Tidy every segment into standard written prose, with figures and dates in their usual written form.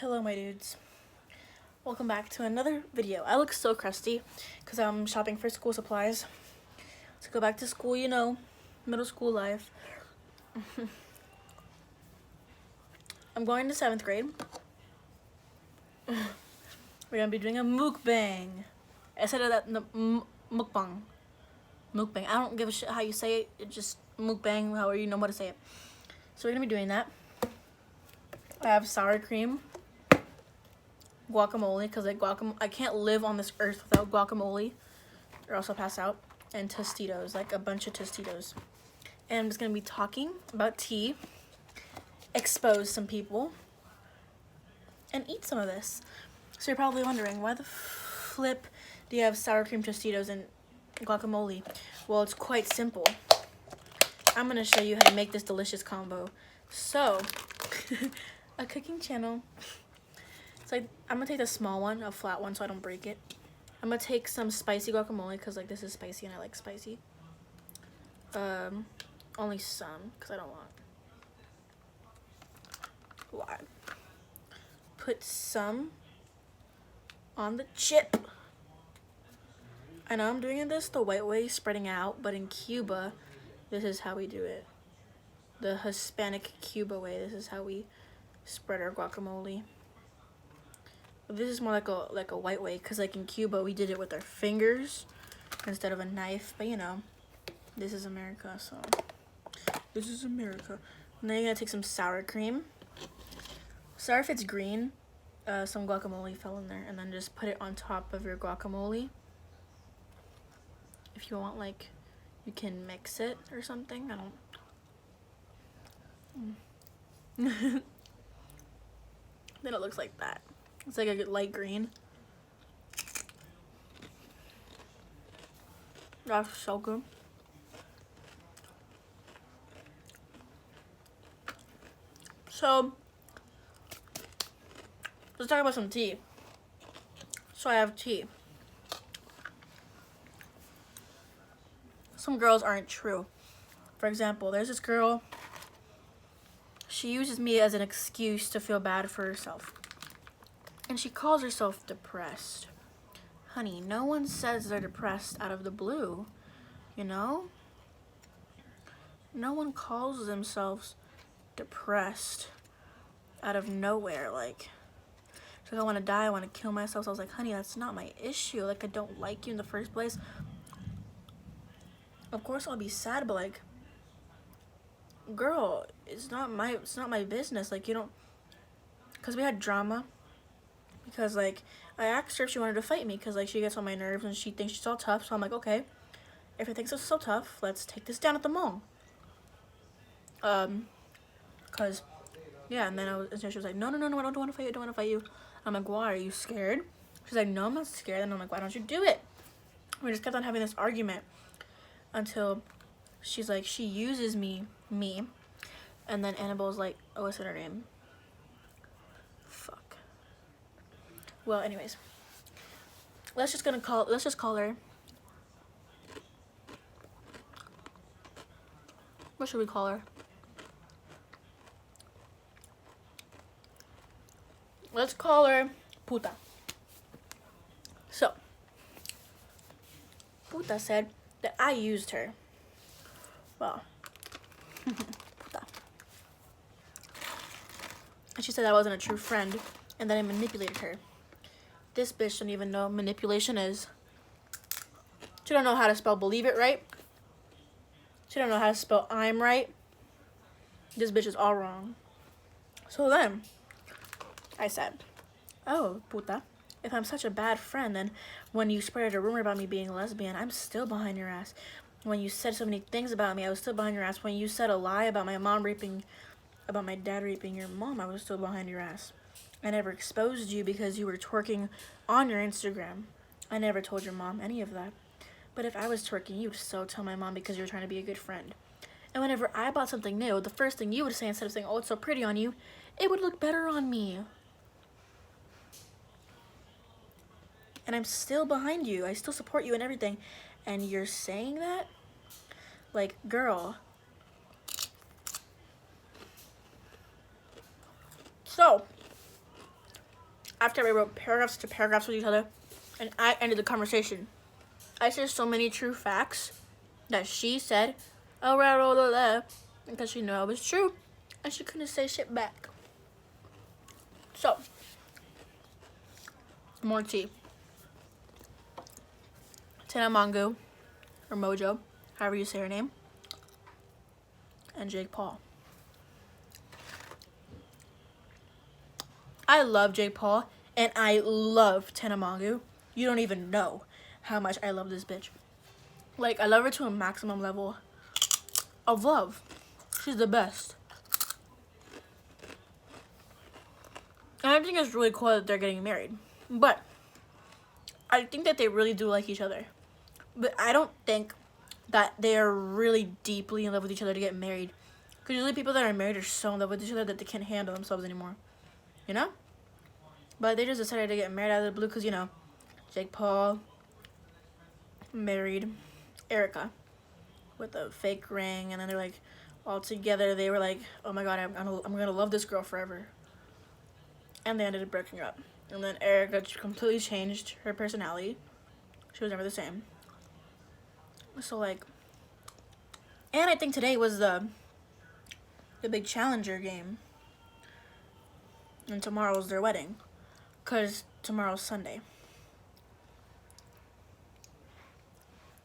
Hello my dudes, welcome back to another video. I look so crusty because I'm shopping for school supplies to go back to school, you know, middle school life. I'm going to 7th grade. We're gonna be doing a mukbang. I said that mukbang. Mukbang. I don't give a shit how you say it. It's just mukbang, however you know how to say it. So we're gonna be doing that. I have sour cream, guacamole, because like I can't live on this earth without guacamole or else I'll pass out, and Tostitos, like a bunch of Tostitos. And I'm just gonna be talking about tea, expose some people, and eat some of this. So you're probably wondering, why the flip do you have sour cream Tostitos and guacamole? Well, it's quite simple. I'm gonna show you how to make this delicious combo. So a cooking channel. So I'm gonna take the small one, a flat one, so I don't break it. I'm gonna take some spicy guacamole because like this is spicy and I like spicy. Only some because I don't want a lot. Put some on the chip. I know I'm doing this the white way, spreading out, but in Cuba, this is how we do it. The Hispanic Cuba way. This is how we spread our guacamole. This is more like a white way, because like in Cuba we did it with our fingers instead of a knife, but you know, this is America, so this is America. And then you're gonna take some sour cream. Sorry if it's green, some guacamole fell in there, and then just put it on top of your guacamole. If you want, like, you can mix it or something. I don't. Then it looks like that. It's like a light green. That's so good. So, let's talk about some tea. So I have tea. Some girls aren't true. For example, there's this girl. She uses me as an excuse to feel bad for herself. And she calls herself depressed. Honey, no one says they're depressed out of the blue, you know? No one calls themselves depressed out of nowhere. Like, she's like, I want to die, I want to kill myself. So I was like, honey, that's not my issue. Like, I don't like you in the first place. Of course I'll be sad, but like, girl, it's not my business. Like, you don't, because we had drama. Because like, I asked her if she wanted to fight me, because like she gets on my nerves and she thinks she's all tough. So I'm like, okay, if you think it's so tough, let's take this down at the mall. Cause yeah, and then she was like, no, I don't want to fight you, I don't want to fight you. I'm like, why, are you scared? She's like, no, I'm not scared. And I'm like, why don't you do it? We just kept on having this argument until she's like, she uses me, and then Annabelle's like, oh, what's her name? Fuck. Well, anyways, let's just call her. What should we call her? Let's call her Puta. So, Puta said that I used her. Well, Puta. And she said I wasn't a true friend and that I manipulated her. This bitch doesn't even know what manipulation is. She don't know how to spell believe it right. She don't know how to spell I'm right. This bitch is all wrong. So then, I said, oh, Puta, if I'm such a bad friend, then when you spread a rumor about me being a lesbian, I'm still behind your ass. When you said so many things about me, I was still behind your ass. When you said a lie about my dad raping your mom, I was still behind your ass. I never exposed you because you were twerking on your Instagram. I never told your mom any of that. But if I was twerking, you would still tell my mom because you were trying to be a good friend. And whenever I bought something new, the first thing you would say, instead of saying, oh, it's so pretty on you, it would look better on me. And I'm still behind you. I still support you and everything. And you're saying that? Like, girl. So, after we wrote paragraphs to paragraphs with each other, and I ended the conversation. I said so many true facts that she said, oh, right, all of that, because she knew it was true, and she couldn't say shit back. So, more tea. Tana Mongeau, or Mojo, however you say her name, and Jake Paul. I love Jake Paul, and I love Tana Mongeau. You don't even know how much I love this bitch. Like, I love her to a maximum level of love. She's the best. And I think it's really cool that they're getting married. But I think that they really do like each other. But I don't think that they are really deeply in love with each other to get married. Because usually people that are married are so in love with each other that they can't handle themselves anymore. You know? But they just decided to get married out of the blue because, you know, Jake Paul married Erica with a fake ring. And then they're like, all together, they were like, oh my god, I'm gonna love this girl forever. And they ended up breaking up. And then Erica completely changed her personality. She was never the same. So, like, and I think today was the big challenger game. And tomorrow's their wedding. Because tomorrow's Sunday.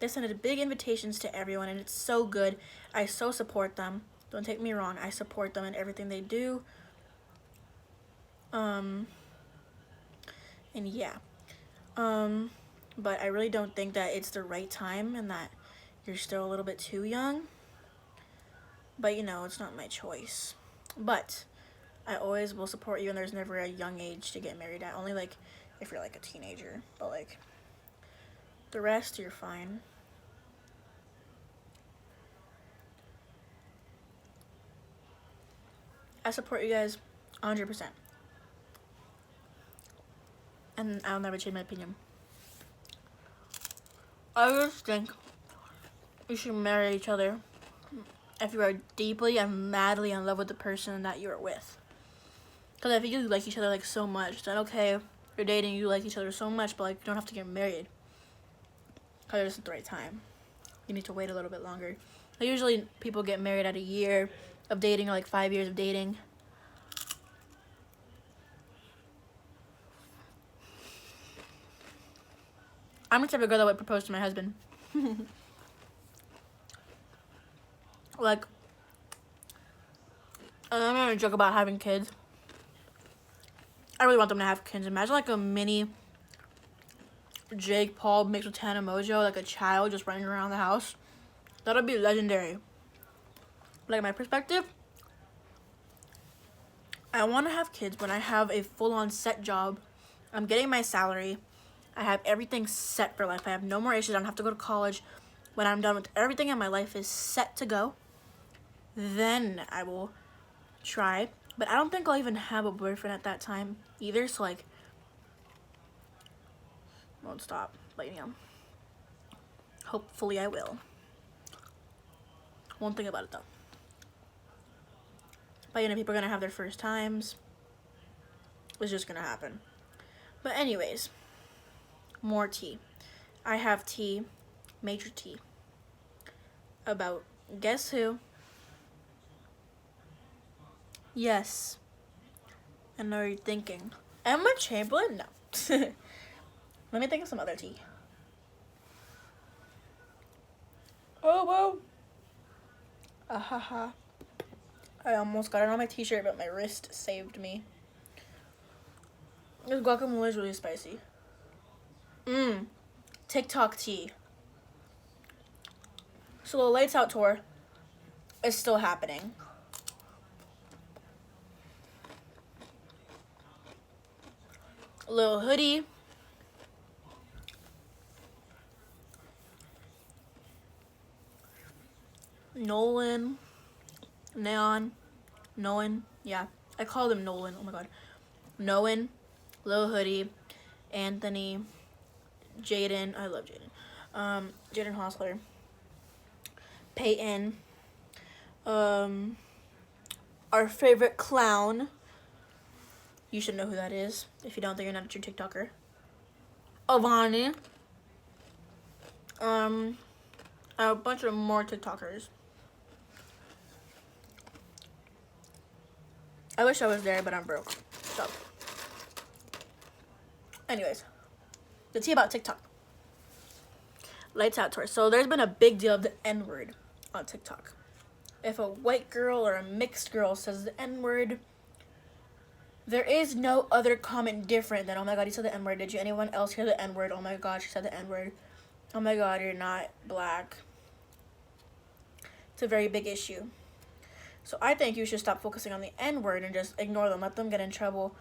They sent big invitations to everyone, and it's so good. I so support them. Don't take me wrong. I support them in everything they do. And yeah. But I really don't think that it's the right time and that you're still a little bit too young. But, you know, it's not my choice. But I always will support you, and there's never a young age to get married at. Only, like, if you're, like, a teenager. But, like, the rest, you're fine. I support you guys 100%. And I'll never change my opinion. I just think you should marry each other if you are deeply and madly in love with the person that you're with. Because if you like each other like so much, then okay, you're dating, you like each other so much, but like you don't have to get married. Because it's at the right time. You need to wait a little bit longer. Like, usually people get married at a year of dating or like 5 years of dating. I'm the type of girl that would propose to my husband. Like, I'm gonna joke about having kids. I really want them to have kids. Imagine like a mini Jake Paul mixed with Tana Mongeau, like a child just running around the house. That'll be legendary. Like, my perspective, I want to have kids when I have a full-on set job. I'm getting my salary. I have everything set for life. I have no more issues. I don't have to go to college. When I'm done with everything and my life is set to go, then I will try. But I don't think I'll even have a boyfriend at that time either. So, like, won't stop. But, you know, hopefully I will. Won't think about it, though. But, you know, people are going to have their first times. It's just going to happen. But anyways, more tea. I have tea, major tea, about guess who? Yes. I know you're thinking, Emma Chamberlain? No. Let me think of some other tea. Oh, whoa. Ahaha. I almost got it on my t-shirt, but my wrist saved me. This guacamole is really spicy. TikTok tea. So the Lights Out tour is still happening. Lil Hoodie. Nolan. Nolan. Yeah. I called him Nolan. Oh my god. Nolan. Lil Hoodie. Anthony. Jaden. I love Jaden. Jaden Hossler. Peyton. Our favorite clown. You should know who that is. If you don't, then you're not a true TikToker. Avani. A bunch of more TikTokers. I wish I was there, but I'm broke. So, anyways, the tea about TikTok. Lights out tour. So there's been a big deal of the N-word on TikTok. If a white girl or a mixed girl says the N-word, there is no other comment different than, oh my god, he said the N-word. Did you anyone else hear the N-word? Oh my god, she said the N-word. Oh my god, you're not black. It's a very big issue. So I think you should stop focusing on the N-word and just ignore them. Let them get in trouble.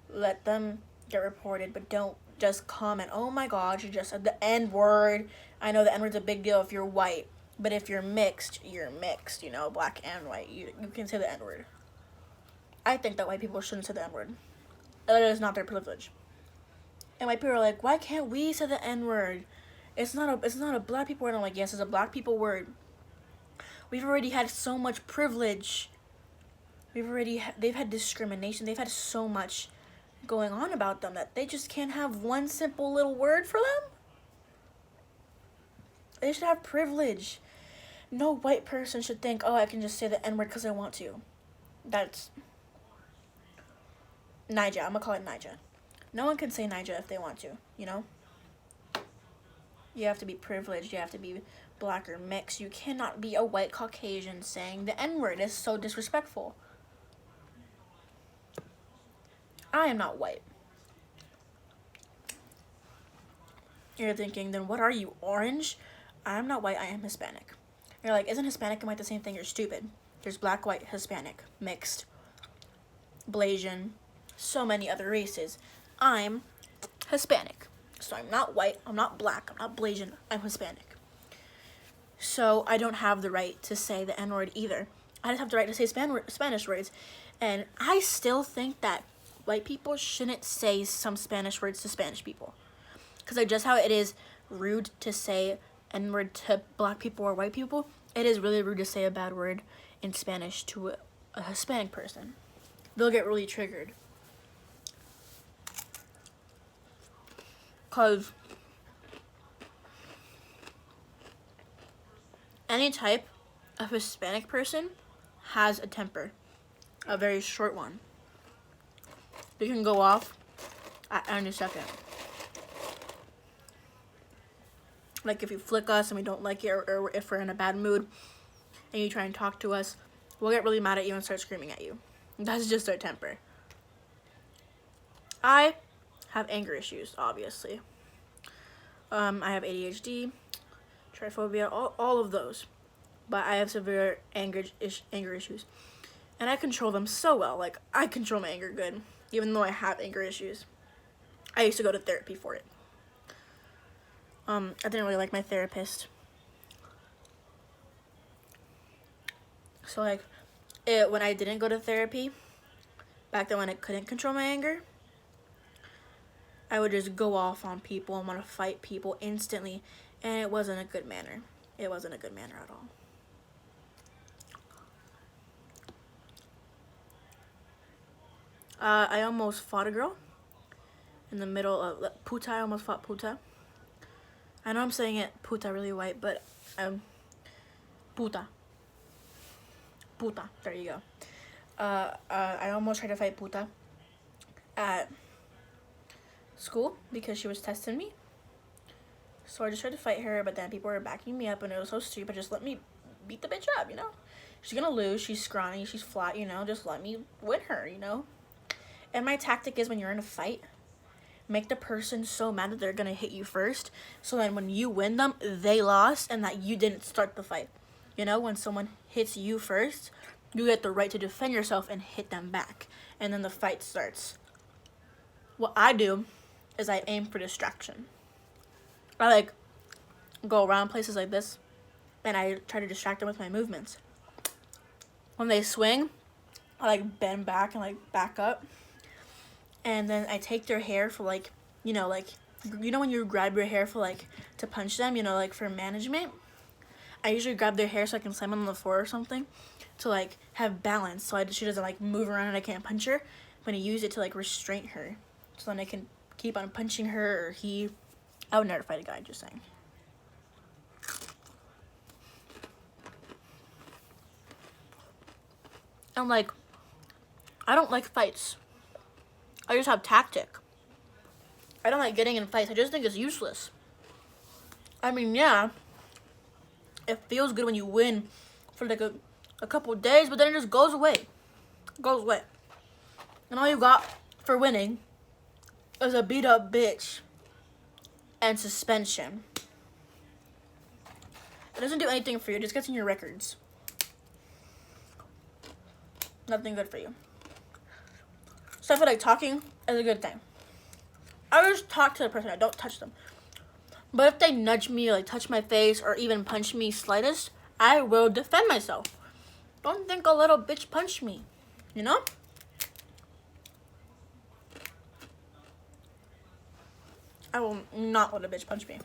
Let them get reported. But don't just comment, oh my god, you just said the N-word. I know the N-word's a big deal if you're white. But if you're mixed, you know, black and white. You can say the N-word. I think that white people shouldn't say the N-word. That is not their privilege. And white people are like, why can't we say the N-word? It's not a black people word. I'm like, yes, it's a black people word. We've already had so much privilege. They've had discrimination. They've had so much going on about them that they just can't have one simple little word for them. They should have privilege. No white person should think, oh, I can just say the N-word because I want to. That's Naija. I'm going to call it Naija. No one can say Naija if they want to, you know? You have to be privileged. You have to be black or mixed. You cannot be a white Caucasian saying the N-word. It's so disrespectful. I am not white. You're thinking, then what are you, orange? I'm not white. I am Hispanic. You're like, isn't Hispanic and white the same thing? You're stupid. There's black, white, Hispanic, mixed, Blasian, so many other races. I'm Hispanic. So I'm not white, I'm not black, I'm not Blasian, I'm Hispanic. So I don't have the right to say the N-word either. I just have the right to say Spanish words. And I still think that white people shouldn't say some Spanish words to Spanish people. Because like just how it is rude to say N-word to black people or white people, it is really rude to say a bad word in Spanish to a Hispanic person. They'll get really triggered. Because any type of Hispanic person has a temper, a very short one. They can go off at any second. Like if you flick us and we don't like it, or if we're in a bad mood and you try and talk to us, we'll get really mad at you and start screaming at you. That's just their temper. I have anger issues, obviously. I have ADHD, triphobia, all of those. But I have severe anger issues. And I control them so well. Like, I control my anger good, even though I have anger issues. I used to go to therapy for it. I didn't really like my therapist. So, like, when I didn't go to therapy, back then when I couldn't control my anger, I would just go off on people and want to fight people instantly, and it wasn't a good manner. It wasn't a good manner at all. I almost fought a girl in the middle of Puta. I almost fought Puta. I know I'm saying it Puta really white, but Puta. There you go. I almost tried to fight Puta at school because she was testing me. So I just tried to fight her, but then people were backing me up and it was so stupid. Just let me beat the bitch up, you know? She's gonna lose, she's scrawny, she's flat, you know? Just let me win her, you know? And my tactic is when you're in a fight, make the person so mad that they're gonna hit you first, so then when you win them, they lost and that you didn't start the fight. You know, when someone hits you first, you get the right to defend yourself and hit them back. And then the fight starts. What I do is I aim for distraction. I like go around places like this and I try to distract them with my movements. When they swing, I like bend back and like back up. And then I take their hair for like, you know when you grab your hair for like to punch them, you know, like for management. I usually grab their hair so I can slam them on the floor or something to like have balance, so she doesn't like move around and I can't punch her. when he used it to like restrain her, so then they can keep on punching her, or he. I would never fight a guy. Just saying. I'm like, I don't like fights. I just have tactic. I don't like getting in fights. I just think it's useless. I mean, yeah, it feels good when you win for like a couple days, but then it just goes away. It goes away. And all you got for winning is a beat up bitch and suspension. It doesn't do anything for you. It just gets in your records. Nothing good for you. So I feel like talking is a good thing. I just talk to the person. I don't touch them. But if they nudge me, or like touch my face, or even punch me slightest, I will defend myself. Don't think a little bitch punched me. You know? I will not let a bitch punch me.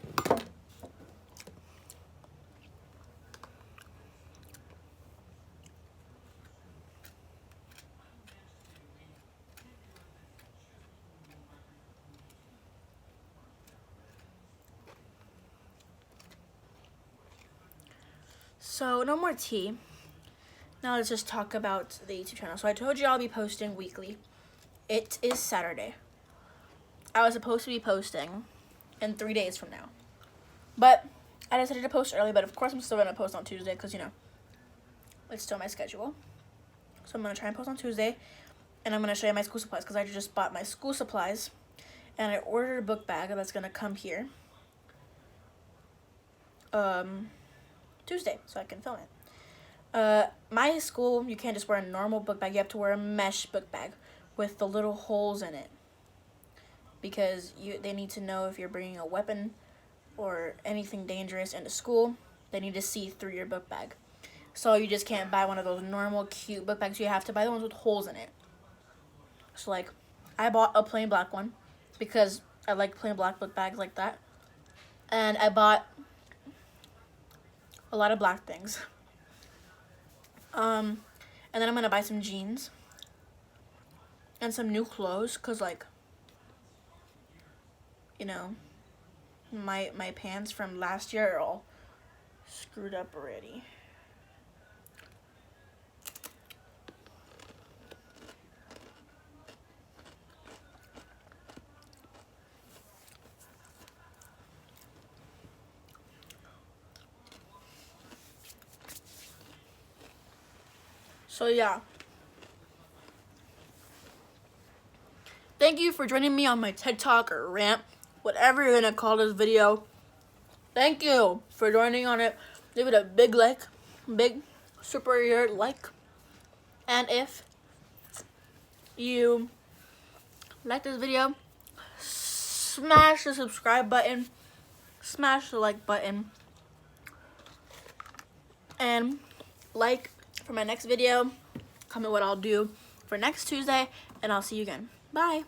So, no more tea. Now let's just talk about the YouTube channel. So I told you I'll be posting weekly. It is Saturday. I was supposed to be posting in 3 days from now. But I decided to post early, but of course I'm still going to post on Tuesday because, you know, it's still my schedule. So I'm going to try and post on Tuesday, and I'm going to show you my school supplies because I just bought my school supplies, and I ordered a book bag that's going to come here Tuesday so I can film it. My school, you can't just wear a normal book bag. You have to wear a mesh book bag with the little holes in it because they need to know if you're bringing a weapon or anything dangerous into school. They need to see through your book bag. So you just can't buy one of those normal cute book bags. You have to buy the ones with holes in it. So like, I bought a plain black one because I like plain black book bags like that. And I bought a lot of black things. And then I'm gonna buy some jeans and some new clothes, cause like, you know, my pants from last year are all screwed up already. So yeah. Thank you for joining me on my TED Talk or rant, whatever you're gonna call this video. Thank you for joining on it. Leave it a big like, big superior like. And if you like this video, smash the subscribe button, smash the like button, and like for my next video. Comment what I'll do for next Tuesday, and I'll see you again. Bye.